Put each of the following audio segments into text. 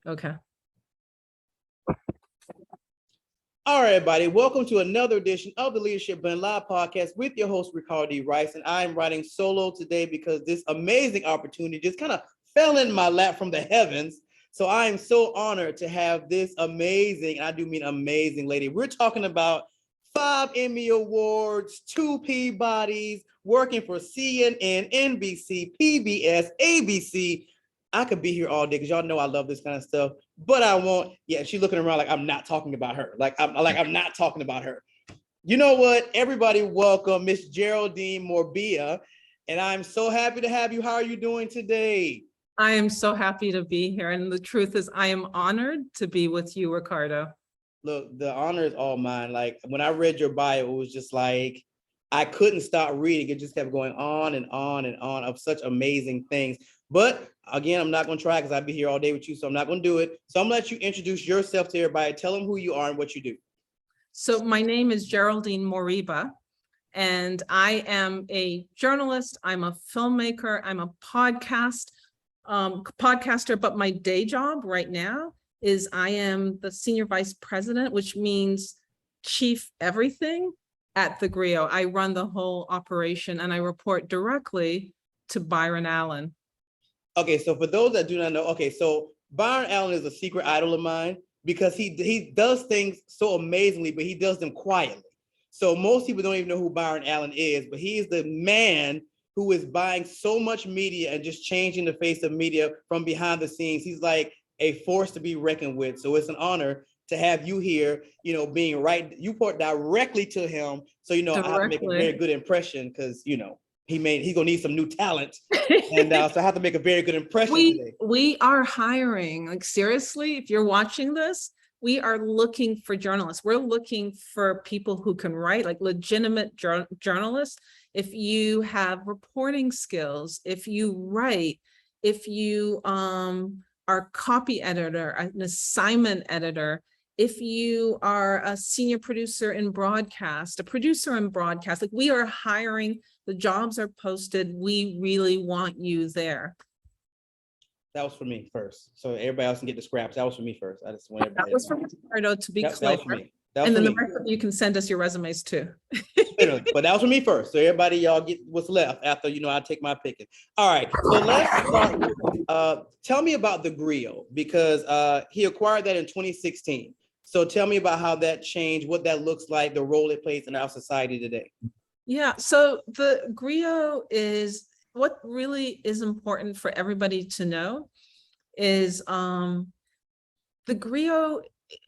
Okay. All right, everybody. Welcome to another edition of the Leadership Blend Live podcast with your host, Ricardo D. Rice. And I'm writing solo today because this amazing opportunity just kind of fell in my lap from the heavens. So I am so honored to have this amazing, and I do mean amazing lady. We're talking about 5 Emmy Awards, 2 Peabodys, working for CNN, NBC, PBS, ABC. I could be here all day because y'all know I love this kind of stuff, but I won't. Yeah, she's looking around like I'm not talking about her. I'm not talking about her. You know what? Everybody, welcome Miss Geraldine Morbia, and I'm so happy to have you. How are you doing today? I am so happy to be here. And the truth is, I am honored to be with you, Ricardo. Look, the honor is all mine. Like when I read your bio, it was just like I couldn't stop reading. It just kept going on and on and on of such amazing things. But again, I'm not going to try because I'd be here all day with you, so I'm not going to do it. So I'm going to let you introduce yourself to everybody. Tell them who you are and what you do. So my name is Geraldine Morbia, and I am a journalist. I'm a filmmaker. I'm a podcaster, but my day job right now is I am the senior vice president, which means chief everything at the Grio. I run the whole operation and I report directly to Byron Allen. Okay, so for those that do not know, okay, so Byron Allen is a secret idol of mine because he does things so amazingly, but he does them quietly. So most people don't even know who Byron Allen is, but he is the man who is buying so much media and just changing the face of media from behind the scenes. He's like a force to be reckoned with. So it's an honor to have you here, you know, being right, you report directly to him. So, you know, I have to make a very good impression because, you know, he's gonna need some new talent. And so I have to make a very good impression today. We are hiring, like seriously, if you're watching this, we are looking for journalists. We're looking for people who can write, like legitimate journalists. If you have reporting skills, if you write, if you are copy editor, an assignment editor, if you are a senior producer in broadcast, a producer in broadcast, like we are hiring, the jobs are posted. We really want you there. That was for me first. So everybody else can get the scraps. That was for me first. I just want everybody. That was for Ricardo, to be clear. That was for me. And then the rest of you can send us your resumes too. But that was for me first. So everybody, y'all get what's left after, you know, I take my picking. All right. So let's start with, tell me about the Grio, because he acquired that in 2016. So tell me about how that changed, what that looks like, the role it plays in our society today. Yeah, so the Grio is, what really is important for everybody to know is the Grio,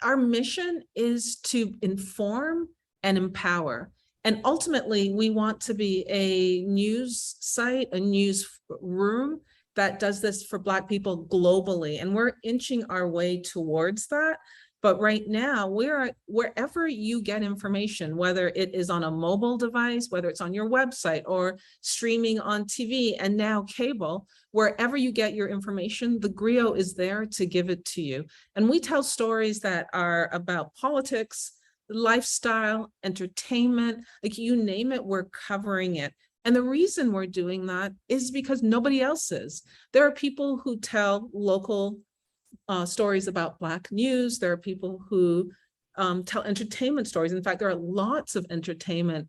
our mission is to inform and empower. And ultimately, we want to be a news site, a news room that does this for Black people globally. And we're inching our way towards that. But right now, wherever you get information, whether it is on a mobile device, whether it's on your website or streaming on TV and now cable, wherever you get your information, the Grio is there to give it to you. And we tell stories that are about politics, lifestyle, entertainment, like you name it, we're covering it. And the reason we're doing that is because nobody else is. There are people who tell local stories about Black news. There are people who tell entertainment stories. In fact, there are lots of entertainment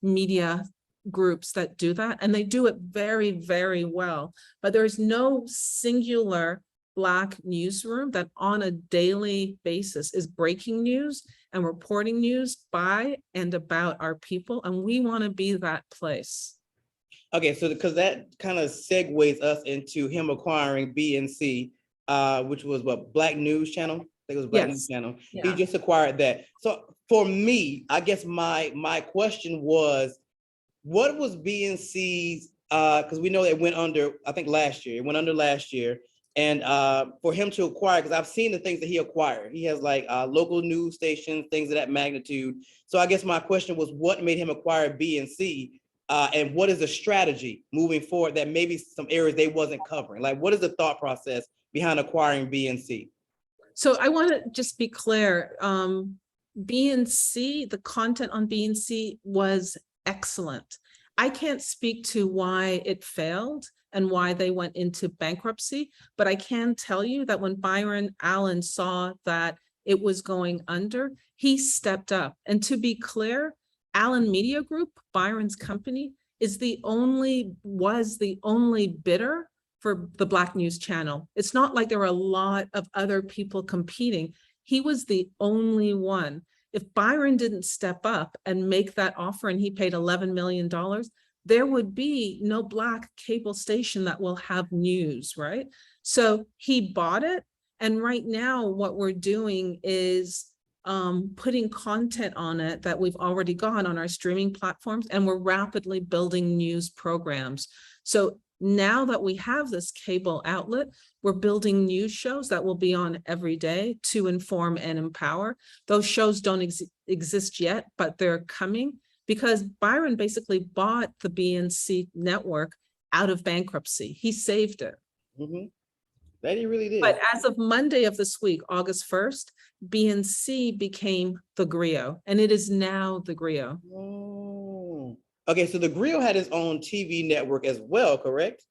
media groups that do that, and they do it very, very well. But there's no singular Black newsroom that on a daily basis is breaking news and reporting news by and about our people, and we want to be that place. Okay, so because that kind of segues us into him acquiring BNC, which was what, Black News Channel? I think it was Black News Channel. Yeah. He just acquired that. So for me, I guess my question was, what was BNC's, because we know it went under, I think last year, it went under last year. And for him to acquire, because I've seen the things that he acquired. He has like local news stations, things of that magnitude. So I guess my question was, what made him acquire BNC? And what is the strategy moving forward that maybe some areas they wasn't covering? Like, what is the thought process behind acquiring BNC? So I want to just be clear. BNC, the content on BNC was excellent. I can't speak to why it failed. and why they went into bankruptcy. But I can tell you that when Byron Allen saw that it was going under, he stepped up. And to be clear, Allen Media Group, Byron's company, was the only bidder for the Black News Channel. It's not like there were a lot of other people competing. He was the only one. If Byron didn't step up and make that offer and he paid $11 million, there would be no Black cable station that will have news, right? So he bought it. And right now what we're doing is putting content on it that we've already got on our streaming platforms, and we're rapidly building news programs. So now that we have this cable outlet, we're building news shows that will be on every day to inform and empower. Those shows don't exist yet, but they're coming because Byron basically bought the BNC network out of bankruptcy. He saved it. Mm-hmm. That he really did. But as of Monday of this week, August 1st, BNC became the Grio, and it is now the Grio. Oh. Okay, so the Grio had its own TV network as well, correct?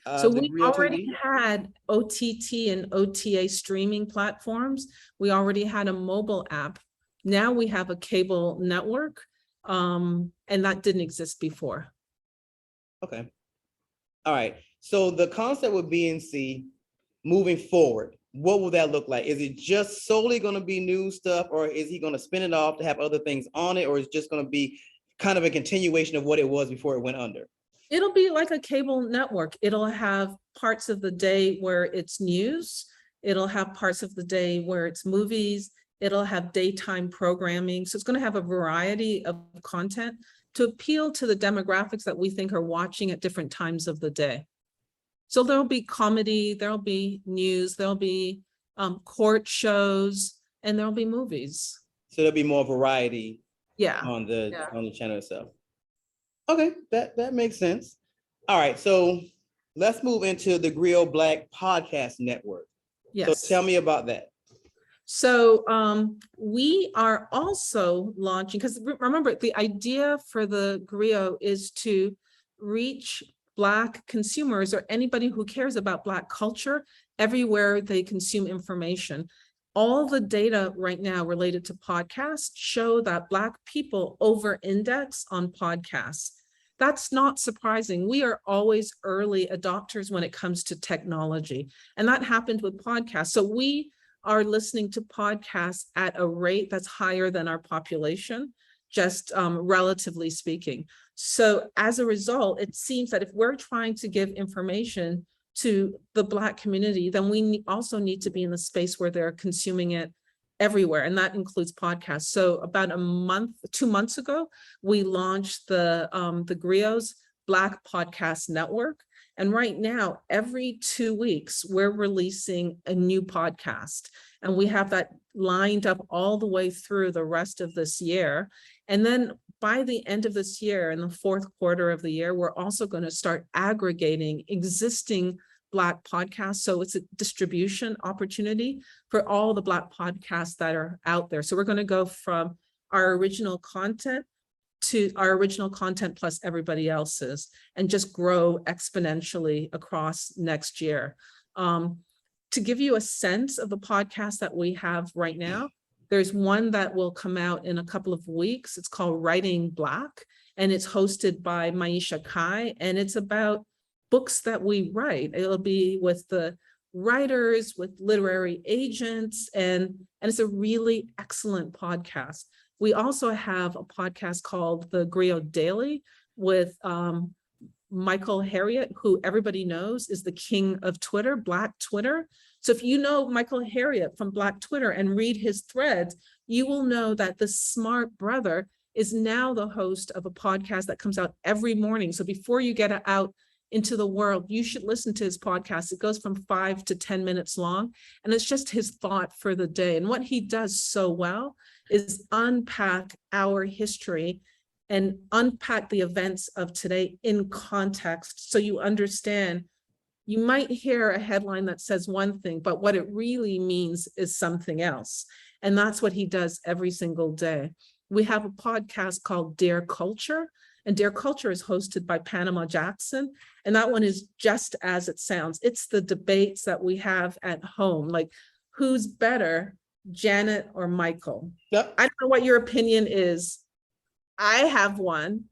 So we already had OTT and OTA streaming platforms. We already had a mobile app. Now we have a cable network, and that didn't exist before. Okay. All right. So the concept with BNC moving forward, what will that look like? Is it just solely going to be news stuff, or is he going to spin it off to have other things on it, or is it just going to be kind of a continuation of what it was before it went under? It'll be like a cable network. It'll have parts of the day where it's news. It'll have parts of the day where it's movies. It'll have daytime programming. So it's going to have a variety of content to appeal to the demographics that we think are watching at different times of the day. So there'll be comedy, there'll be news, there'll be court shows, and there'll be movies. So there'll be more variety on the channel itself. Okay, that makes sense. All right, so let's move into the Griot Black Podcast Network. Yes. So tell me about that. So we are also launching, because remember, the idea for the Griot is to reach Black consumers or anybody who cares about Black culture everywhere they consume information. All the data right now related to podcasts show that Black people over-index on podcasts. That's not surprising. We are always early adopters when it comes to technology, and that happened with podcasts. So we are listening to podcasts at a rate that's higher than our population, just relatively speaking. So as a result, it seems that if we're trying to give information to the Black community, then we also need to be in the space where they're consuming it everywhere, and that includes podcasts. So about 2 months ago, we launched the Griot's Black Podcast Network. And right now, every 2 weeks, we're releasing a new podcast. And we have that lined up all the way through the rest of this year. And then by the end of this year, in the fourth quarter of the year, we're also going to start aggregating existing Black podcasts. So it's a distribution opportunity for all the Black podcasts that are out there. So we're going to go from our original content to our original content plus everybody else's, and just grow exponentially across next year. To give you a sense of the podcast that we have right now, there's one that will come out in a couple of weeks. It's called Writing Black, and it's hosted by Maisha Kai, and it's about books that we write. It'll be with the writers, with literary agents, and it's a really excellent podcast. We also have a podcast called The Griot Daily with Michael Harriot, who everybody knows is the king of Twitter, Black Twitter. So if you know Michael Harriot from Black Twitter and read his threads, you will know that the smart brother is now the host of a podcast that comes out every morning. So before you get out into the world, you should listen to his podcast. It goes from 5 to 10 minutes long, and it's just his thought for the day. And what he does so well is unpack our history and unpack the events of today in context, so you understand. You might hear a headline that says one thing, but what it really means is something else. And that's what he does every single day. We have a podcast called Dear Culture, And Dare Culture is hosted by Panama Jackson. And that one is just as it sounds. It's the debates that we have at home, like who's better, Janet or Michael? Yep. I don't know what your opinion is. I have one,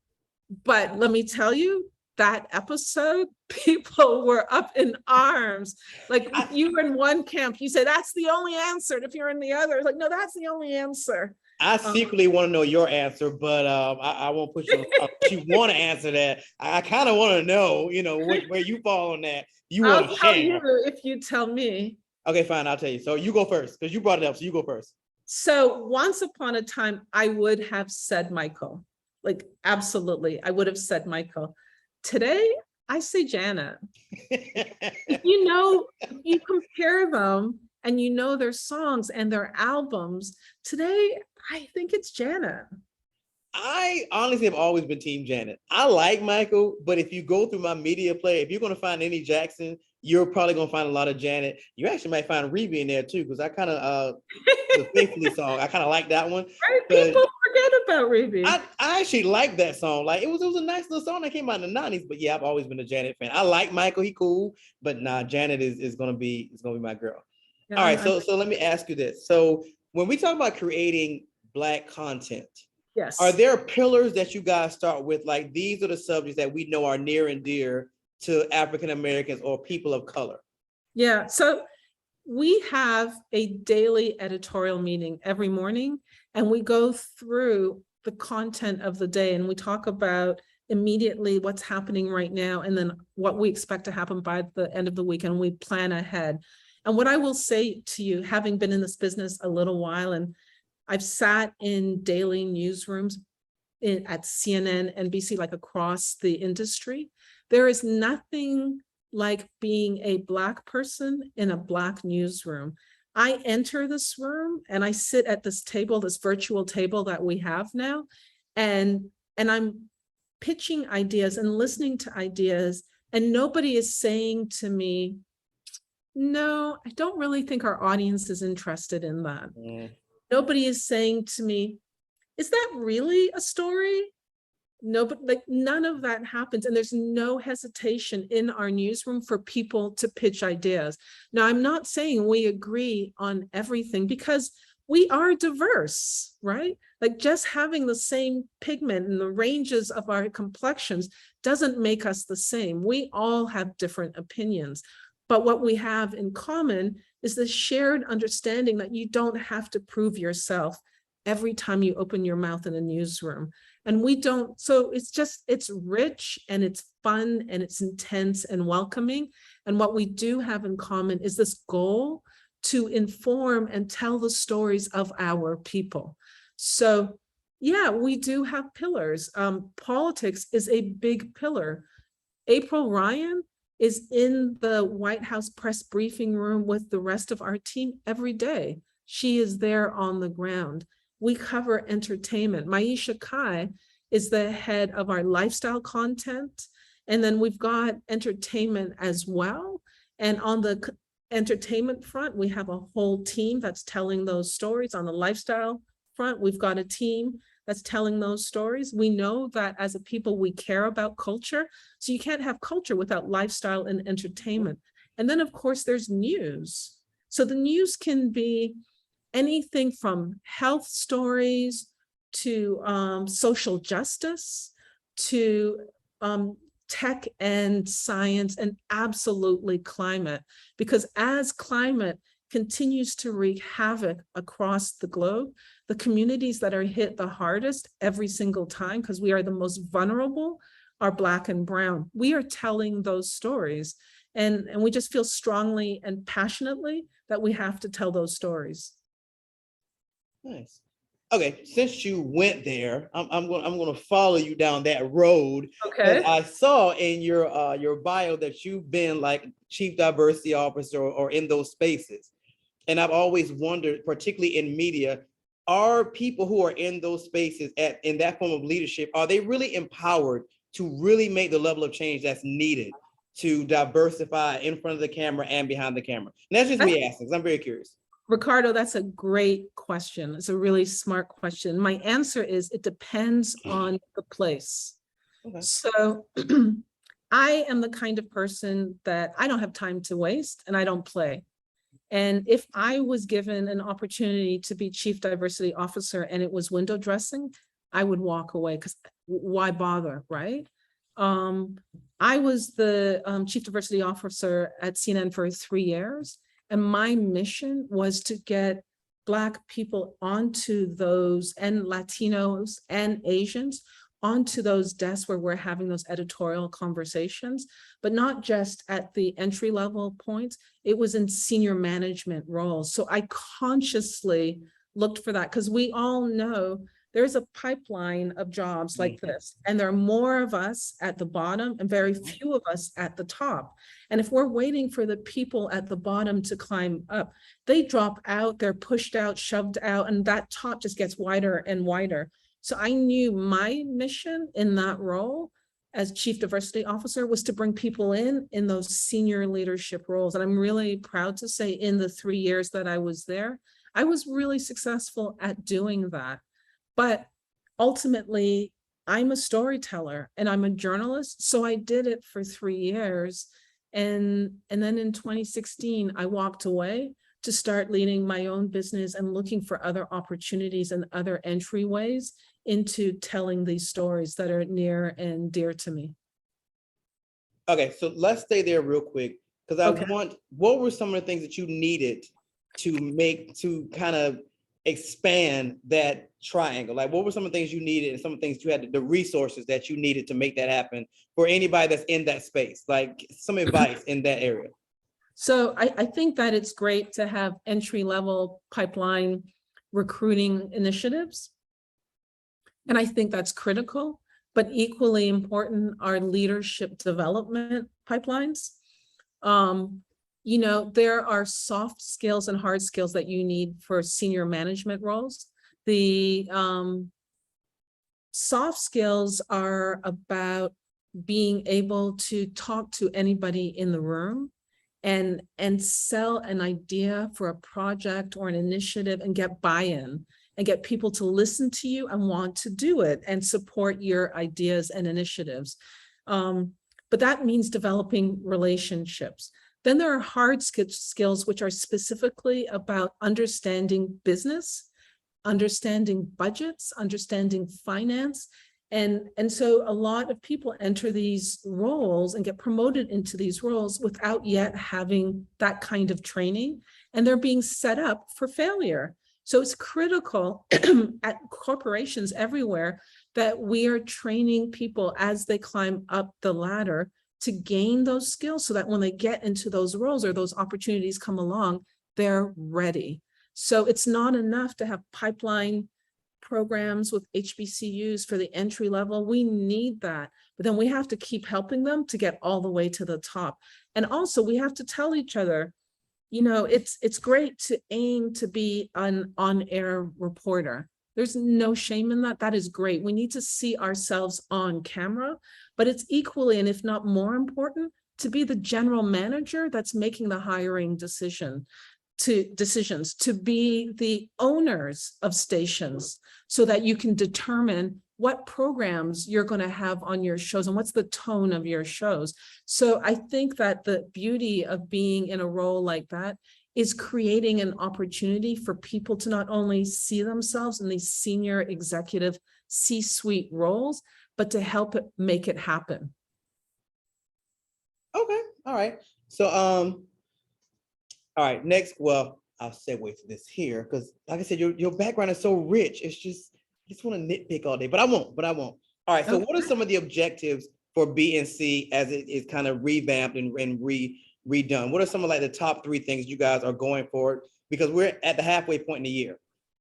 but let me tell you, that episode, people were up in arms. Like if you were in one camp, you say, that's the only answer. And if you're in the other, like, no, that's the only answer. I secretly want to know your answer, but I won't put you on the spot. If you want to answer that, I kind of want to know, where you fall on that. You want to I'll tell share. you if you tell me. Okay, fine. I'll tell you. So you go first because you brought it up. So you go first. So once upon a time, I would have said Michael. Like, absolutely, I would have said Michael. Today, I say Janet. You compare them and you know their songs and their albums. Today, I think it's Janet. I honestly have always been Team Janet. I like Michael, but if you go through my media player, if you're going to find any Jackson, you're probably going to find a lot of Janet. You actually might find Reby in there too, because I kind of, the Faithfully song, I kind of like that one. Right? People forget about Reby. I actually like that song. Like it was a nice little song that came out in the 90s, but yeah, I've always been a Janet fan. I like Michael, he cool, but nah, Janet is going to be my girl. Yeah, all right, so let me ask you this. So when we talk about creating Black content, yes, are there pillars that you guys start with? Like these are the subjects that we know are near and dear to African Americans or people of color? Yeah, so we have a daily editorial meeting every morning, and we go through the content of the day and we talk about immediately what's happening right now and then what we expect to happen by the end of the week, and we plan ahead. And what I will say to you, having been in this business a little while, and I've sat in daily newsrooms at CNN, NBC, like across the industry, there is nothing like being a Black person in a Black newsroom. I enter this room and I sit at this table, this virtual table that we have now, and I'm pitching ideas and listening to ideas, and nobody is saying to me, no, I don't really think our audience is interested in that. Nobody is saying to me, is that really a story? No, but like none of that happens. And there's no hesitation in our newsroom for people to pitch ideas. Now, I'm not saying we agree on everything because we are diverse, right? Like just having the same pigment and the ranges of our complexions doesn't make us the same. We all have different opinions. But what we have in common is the shared understanding that you don't have to prove yourself every time you open your mouth in a newsroom. And we don't, so it's rich and it's fun and it's intense and welcoming. And what we do have in common is this goal to inform and tell the stories of our people. So yeah, we do have pillars. Politics is a big pillar. April Ryan is in the White House press briefing room with the rest of our team every day. She is there on the ground. We cover entertainment. Maisha Kai is the head of our lifestyle content. And then we've got entertainment as well. And on the entertainment front, we have a whole team that's telling those stories. On the lifestyle front, we've got a team that's telling those stories. We know that as a people, we care about culture. So you can't have culture without lifestyle and entertainment. And then of course there's news. So the news can be anything from health stories to social justice to tech and science, and absolutely climate. Because as climate continues to wreak havoc across the globe, the communities that are hit the hardest every single time, because we are the most vulnerable, are Black and Brown. We are telling those stories. And we just feel strongly and passionately that we have to tell those stories. Nice. Okay, since you went there, I'm going to follow you down that road. Okay. I saw in your bio that you've been like chief diversity officer or in those spaces, and I've always wondered, particularly in media, are people who are in those spaces in that form of leadership, are they really empowered to really make the level of change that's needed to diversify in front of the camera and behind the camera? And that's just me asking, because I'm very curious. Ricardo, that's a great question. It's a really smart question. My answer is it depends on the place. Okay. So I am the kind of person that I don't have time to waste and I don't play. And if I was given an opportunity to be chief diversity officer and it was window dressing, I would walk away because why bother, right? Um, I was the chief diversity officer at CNN for 3 years, and my mission was to get Black people onto those, and Latinos and Asians onto those desks where we're having those editorial conversations, but not just at the entry level points. It was in senior management roles. So I consciously looked for that because we all know there's a pipeline of jobs like this, and there are more of us at the bottom and very few of us at the top. And if we're waiting for the people at the bottom to climb up, they drop out, they're pushed out, shoved out, and that top just gets wider and wider. So I knew my mission in that role as chief diversity officer was to bring people in those senior leadership roles. And I'm really proud to say in the 3 years that I was there, I was really successful at doing that. But ultimately, I'm a storyteller and I'm a journalist. So I did it for 3 years. And then in 2016, I walked away to start leading my own business and looking for other opportunities and other entryways into telling these stories that are near and dear to me. Okay, so let's stay there real quick because I Okay. want, what were some of the things that you needed to kind of expand that triangle? Like, what were some of the things you needed and some of the things you had, the resources that you needed to make that happen for anybody that's in that space? Like some advice in that area. So I think that it's great to have entry-level pipeline recruiting initiatives. And I think that's critical, but equally important are leadership development pipelines. There are soft skills and hard skills that you need for senior management roles. The soft skills are about being able to talk to anybody in the room and sell an idea for a project or an initiative and get buy-in and get people to listen to you and want to do it and support your ideas and initiatives. But that means developing relationships. Then there are hard skills, which are specifically about understanding business, understanding budgets, understanding finance. And so a lot of people enter these roles and get promoted into these roles without yet having that kind of training, and they're being set up for failure. So it's critical at corporations everywhere that we are training people as they climb up the ladder to gain those skills so that when they get into those roles or those opportunities come along, they're ready. So it's not enough to have pipeline programs with HBCUs for the entry level. We need that, but then we have to keep helping them to get all the way to the top. And also we have to tell each other, it's great to aim to be an on-air reporter. There's no shame in that. That is great. We need to see ourselves on camera, but it's equally, and if not more important, to be the general manager that's making the hiring decisions, to be the owners of stations so that you can determine what programs you're going to have on your shows and what's the tone of your shows. So I think that the beauty of being in a role like that is creating an opportunity for people to not only see themselves in these senior executive C-suite roles, but to help it make it happen. Okay, all right. So all right, next, well, I'll segue to this here because like I said, your background is so rich. It's just, I just want to nitpick all day, but I won't. All right, so what are some of the objectives for BNC as it is kind of revamped and redone? What are some of like the top 3 things you guys are going for? Because we're at the halfway point in the year.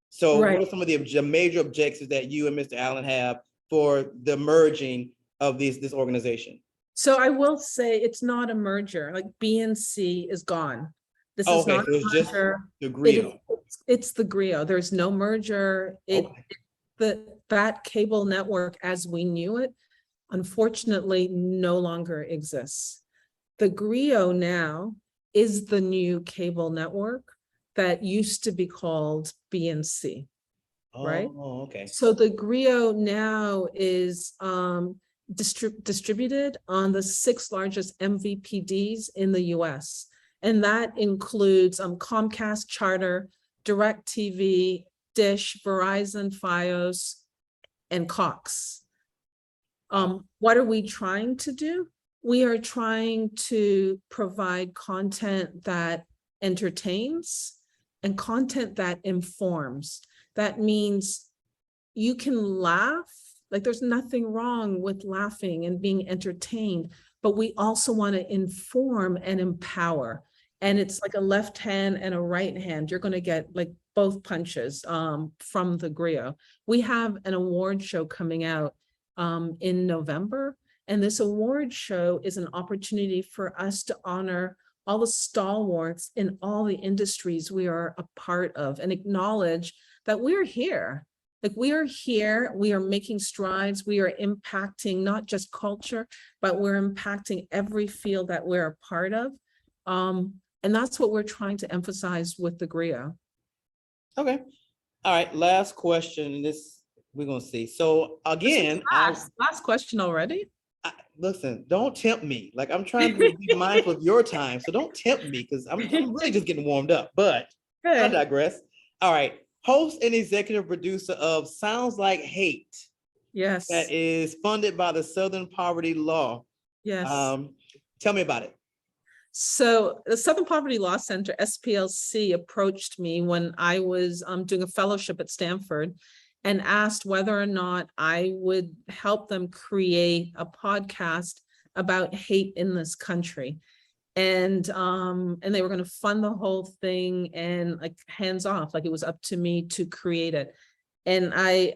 So What are some of the major objectives that you and Mr. Allen have for the merging of this organization? So I will say it's not a merger, like BNC is gone. This is not so it's a merger. Just the Grio. It's the Grio. There's no merger. That cable network as we knew it, unfortunately, no longer exists. The Grio now is the new cable network that used to be called BNC, right? Oh, okay. So the Grio now is distributed on the 6 largest MVPDs in the US. And that includes Comcast, Charter, DirecTV, Dish, Verizon, Fios, and Cox. What are we trying to do? We are trying to provide content that entertains and content that informs. That means you can laugh, like there's nothing wrong with laughing and being entertained, but we also want to inform and empower. And it's like a left hand and a right hand. You're going to get like both punches from the Grio. We have an award show coming out in November. And this award show is an opportunity for us to honor all the stalwarts in all the industries we are a part of and acknowledge that we're here. Like we are here, we are making strides, we are impacting not just culture, but we're impacting every field that we're a part of. And that's what we're trying to emphasize with the Grio. Okay. All right. Last question. And this we're gonna see. So again, last question already. Listen, don't tempt me. Like I'm trying to be mindful of your time. So don't tempt me because I'm really just getting warmed up. But I digress. All right. Host and executive producer of Sounds Like Hate. Yes. That is funded by the Southern Poverty Law. Yes. Tell me about it. So the Southern Poverty Law Center, SPLC, approached me when I was doing a fellowship at Stanford and asked whether or not I would help them create a podcast about hate in this country. And they were going to fund the whole thing and like hands off, like it was up to me to create it. And I,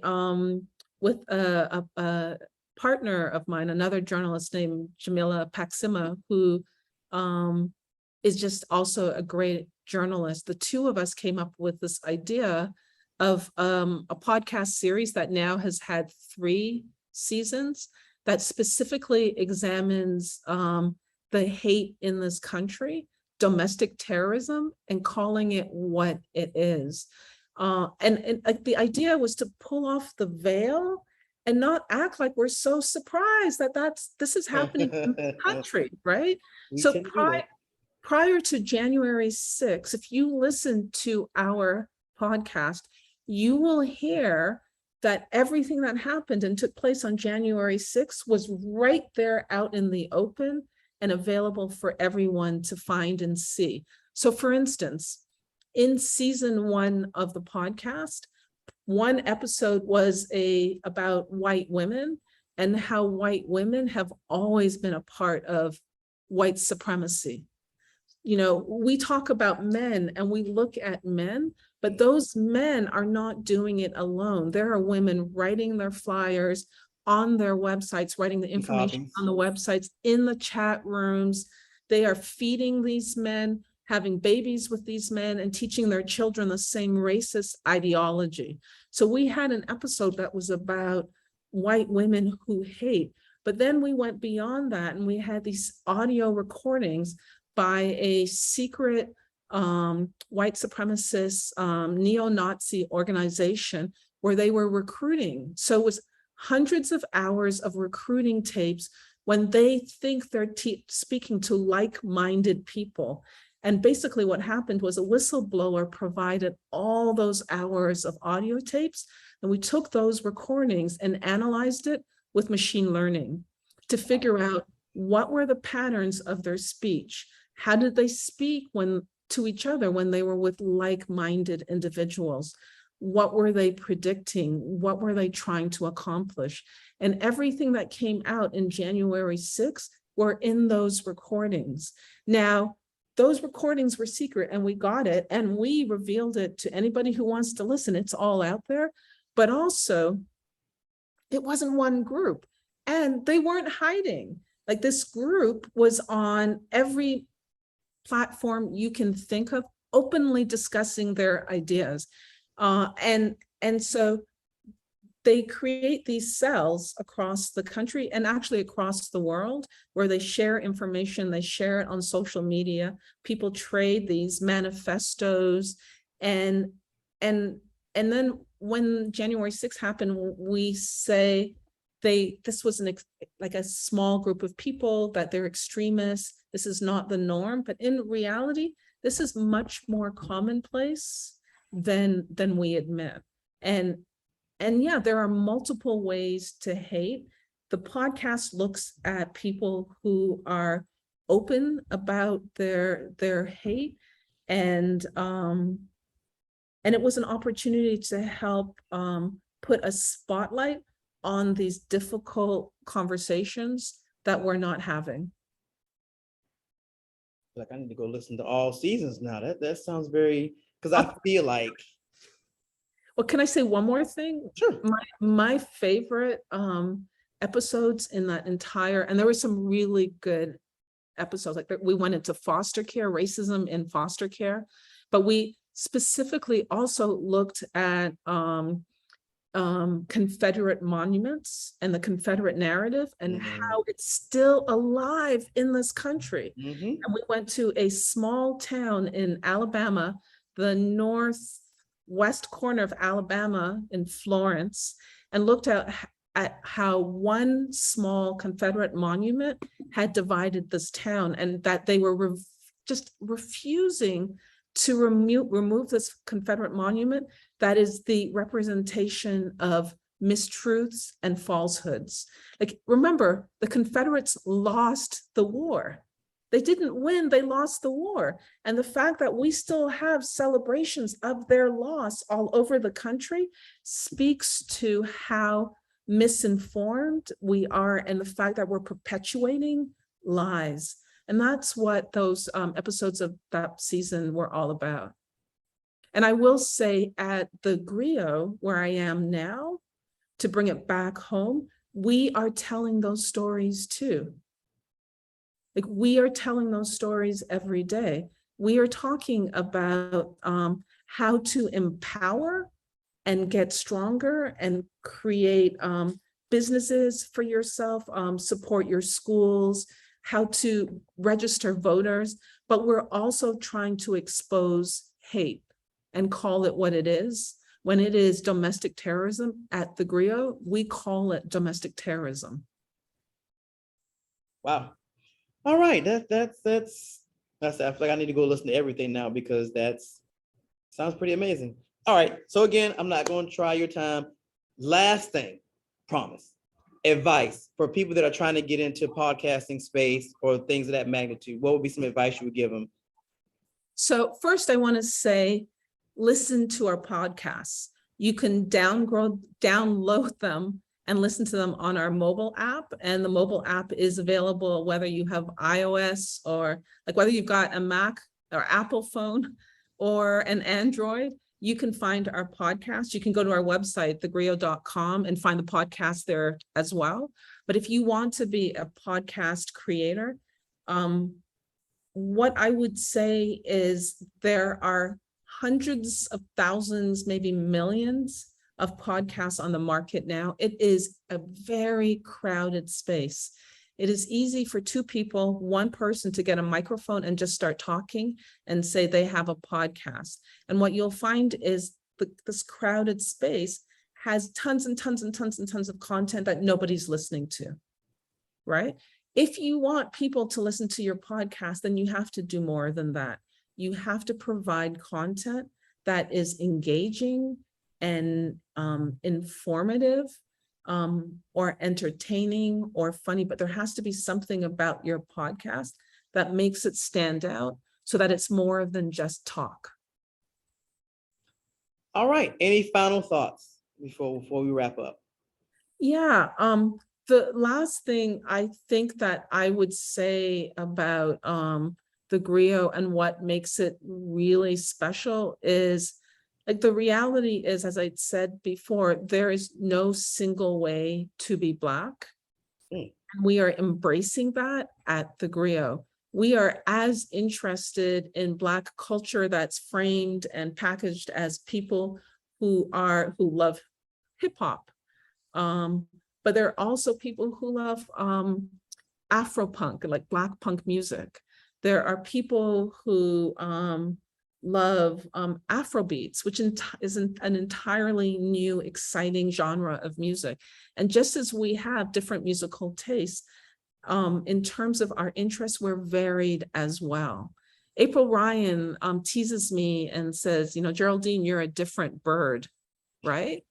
with a partner of mine, another journalist named Jamila Paxima, who is just also a great journalist. The two of us came up with this idea of a podcast series that now has had 3 seasons that specifically examines the hate in this country, domestic terrorism, and calling it what it is. And the idea was to pull off the veil and not act like we're so surprised that this is happening in the country, right? So prior to January 6th, if you listen to our podcast, you will hear that everything that happened and took place on January 6th was right there out in the open and available for everyone to find and see. So for instance, in season 1 of the podcast, one episode was about white women and how white women have always been a part of white supremacy. You know, we talk about men and we look at men, but those men are not doing it alone. There are women writing their flyers on their websites, writing the information on the websites, in the chat rooms. They are feeding these men, having babies with these men, and teaching their children the same racist ideology. So we had an episode that was about white women who hate, but then we went beyond that and we had these audio recordings by a secret white supremacist neo-Nazi organization where they were recruiting. So it was hundreds of hours of recruiting tapes when they think they're speaking to like-minded people. And basically what happened was a whistleblower provided all those hours of audio tapes, and we took those recordings and analyzed it with machine learning to figure out what were the patterns of their speech. How did they speak to each other when they were with like-minded individuals? What were they predicting? What were they trying to accomplish? And everything that came out in January 6th were in those recordings. Now, those recordings were secret and we got it and we revealed it to anybody who wants to listen. It's all out there, but also it wasn't one group and they weren't hiding. Like this group was on every platform you can think of, openly discussing their ideas. And so they create these cells across the country and actually across the world where they share information, they share it on social media, people trade these manifestos. And then when January 6th happened, we say this was like a small group of people, that they're extremists. This is not the norm, but in reality, this is much more commonplace than we admit. And yeah, there are multiple ways to hate. The podcast looks at people who are open about their hate, and it was an opportunity to help put a spotlight on these difficult conversations that we're not having. Like, I need to go listen to all seasons now. That sounds very, because I feel like. Well, can I say one more thing? Sure. My favorite episodes in that entire, and there were some really good episodes, like we went into foster care, racism in foster care, but we specifically also looked at Confederate monuments and the Confederate narrative, and how it's still alive in this country. And we went to a small town in Alabama, the northwest corner of Alabama in Florence, and looked at how one small Confederate monument had divided this town, and that they were just refusing to remove this Confederate monument that is the representation of mistruths and falsehoods. Like, remember, the Confederates lost the war. They didn't win, they lost the war. And the fact that we still have celebrations of their loss all over the country speaks to how misinformed we are, and the fact that we're perpetuating lies. And that's what those episodes of that season were all about. And I will say, at the Grio, where I am now, to bring it back home, we are telling those stories too. Like, we are telling those stories every day. We are talking about how to empower and get stronger and create businesses for yourself, support your schools, how to register voters, but we're also trying to expose hate and call it what it is. When it is domestic terrorism at the Griot, we call it domestic terrorism. Wow. All right, that's I feel like I need to go listen to everything now, because sounds pretty amazing. All right, so again, I'm not going to try your time. Last thing, promise. Advice for people that are trying to get into podcasting space or things of that magnitude. What would be some advice you would give them? So first, I want to say, listen to our podcasts. You can download them and listen to them on our mobile app. And the mobile app is available whether you have iOS, or like whether you've got a Mac or Apple phone or an Android. You can find our podcast. You can go to our website, thegrio.com, and find the podcast there as well. But if you want to be a podcast creator, what I would say is there are hundreds of thousands, maybe millions of podcasts on the market now. It is a very crowded space. It is easy for two people, one person, to get a microphone and just start talking and say they have a podcast. And what you'll find is this crowded space has tons and tons and tons and tons of content that nobody's listening to, right? If you want people to listen to your podcast, then you have to do more than that. You have to provide content that is engaging and informative, or entertaining or funny, but there has to be something about your podcast that makes it stand out, so that it's more than just talk. All right, any final thoughts before we wrap up? Yeah, the last thing I think that I would say about the Grio and what makes it really special is, like, the reality is, as I said before, there is no single way to be Black. And we are embracing that at the Grio. We are as interested in Black culture that's framed and packaged as people who love hip hop. But there are also people who love Afro punk, like Black punk music. There are people who love Afrobeats, which is an entirely new, exciting genre of music. And just as we have different musical tastes, in terms of our interests, we're varied as well. April Ryan teases me and says, Geraldine, you're a different bird, right?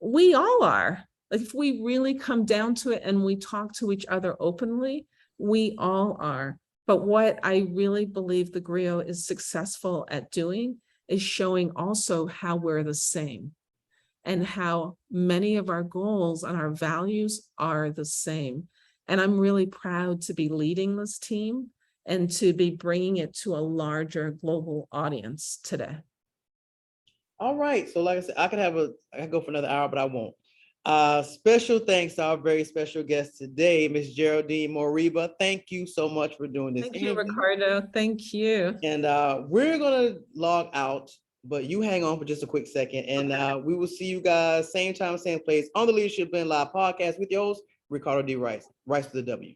We all are. Like, if we really come down to it and we talk to each other openly, we all are. But what I really believe the Griot is successful at doing is showing also how we're the same and how many of our goals and our values are the same. And I'm really proud to be leading this team and to be bringing it to a larger global audience today. All right. So like I said, I could go for another hour, but I won't. Special thanks to our very special guest today, Miss Geraldine Morbia. Thank you so much for doing this interview. Thank you, Ricardo. Thank you. And we're gonna log out, but you hang on for just a quick second, and we will see you guys same time, same place on the Leadership Blend Live podcast with your host, Ricardo D. Rice. Rice to the W.